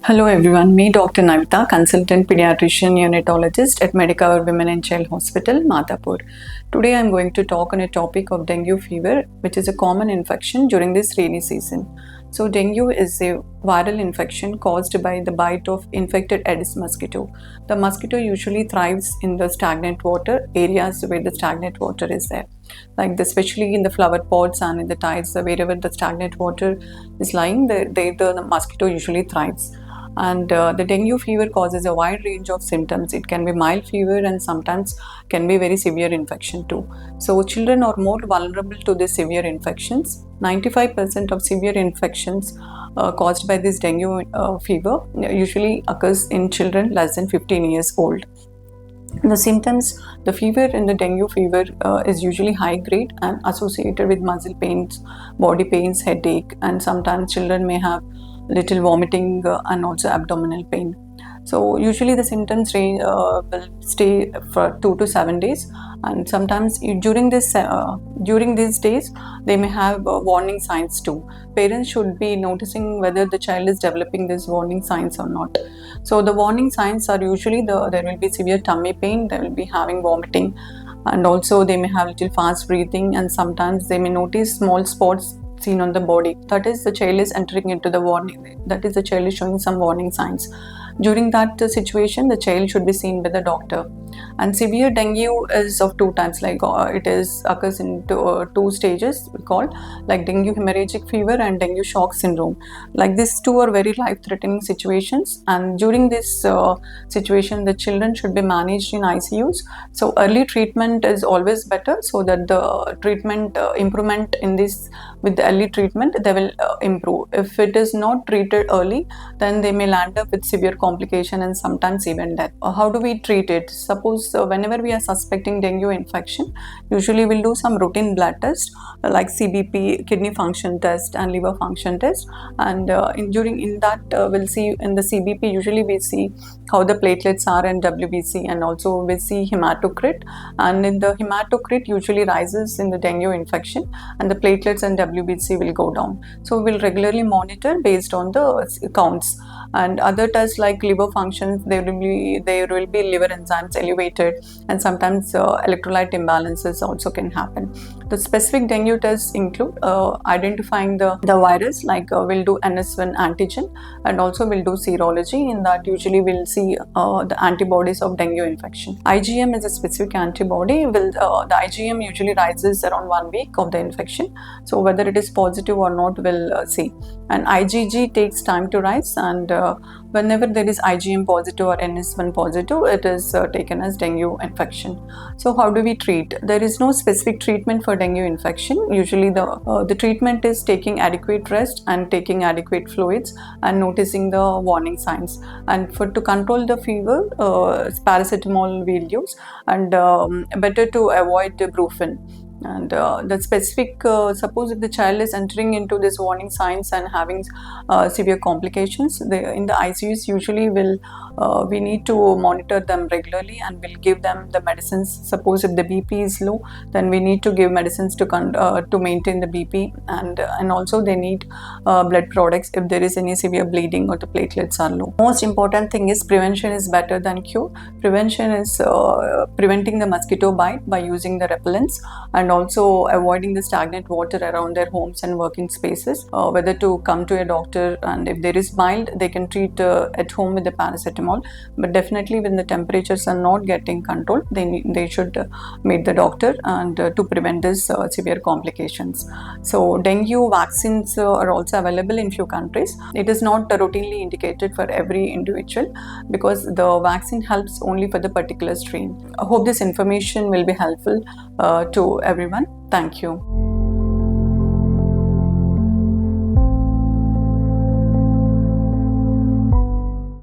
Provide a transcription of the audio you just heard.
Hello everyone, me Dr. Navitha, consultant pediatrician neonatologist at Medicover Women and Child Hospital, Madhapur. Today I am going to talk on a topic of dengue fever, which is a common infection during this rainy season. So dengue is a viral infection caused by the bite of infected Aedes mosquito. The mosquito usually thrives in the stagnant water areas where the stagnant water is there, especially in the flower pots and in the tides, wherever the stagnant water is lying, the mosquito usually thrives. And the dengue fever causes a wide range of symptoms. It can be mild fever and sometimes can be very severe infection too. So children are more vulnerable to these severe infections. 95% of severe infections caused by this dengue fever usually occurs in children less than 15 years old. The symptoms, the fever in the dengue fever is usually high grade and associated with muscle pains, body pains, headache, and sometimes children may have little vomiting and also abdominal pain. So usually the symptoms will stay for 2 to 7 days, and sometimes during these days they may have warning signs too. Parents should be noticing whether the child is developing these warning signs or not. So the warning signs are usually there will be severe tummy pain, they will be having vomiting, and also they may have little fast breathing, and sometimes they may notice small spots seen on the body. That is, the child is entering into the warning, that is, the child is showing some warning signs. During that situation, the child should be seen by the doctor. And severe dengue is of two types, occurs in two stages, we call dengue hemorrhagic fever and dengue shock syndrome. These two are very life-threatening situations, and during this situation the children should be managed in ICUs. So early treatment is always better, so that the treatment improvement in this, with the early treatment they will improve. If it is not treated early, then they may land up with severe complication and sometimes even death. How do we treat it? Suppose whenever we are suspecting dengue infection, usually we'll do some routine blood test like CBP, kidney function test, and liver function test. And we'll see in the CBP, usually we see how the platelets are and WBC, and also we see hematocrit. And in the hematocrit usually rises in the dengue infection, and the platelets and WBC will go down. So we'll regularly monitor based on the counts. And other tests like liver functions, there will be liver enzymes elevated, and sometimes electrolyte imbalances also can happen. The specific dengue tests include identifying the virus, we'll do NS1 antigen, and also we'll do serology. In that, usually we'll see the antibodies of dengue infection. IgM is a specific antibody. The IgM usually rises around 1 week of the infection. So whether it is positive or not, we'll see. And IgG takes time to rise, and whenever there is IgM positive or NS1 positive, it is taken as dengue infection. So how do we treat? There is no specific treatment for dengue infection. Usually the treatment is taking adequate rest and taking adequate fluids and noticing the warning signs. And to control the fever, paracetamol we'll use, and better to avoid the brufen. And the specific, suppose if the child is entering into this warning signs and having severe complications, in the ICUs usually we need to monitor them regularly, and we'll give them the medicines. Suppose if the BP is low, then we need to give medicines to maintain the BP, and also they need blood products if there is any severe bleeding or the platelets are low. Most important thing is prevention is better than cure. Prevention is preventing the mosquito bite by using the repellents, and also avoiding the stagnant water around their homes and working spaces. Whether to come to a doctor, and if there is mild, they can treat at home with the paracetamol. But definitely when the temperatures are not getting controlled, they should meet the doctor and to prevent this severe complications. So dengue vaccines are also available in few countries. It is not routinely indicated for every individual, because the vaccine helps only for the particular strain. I hope this information will be helpful to everyone. Thank you.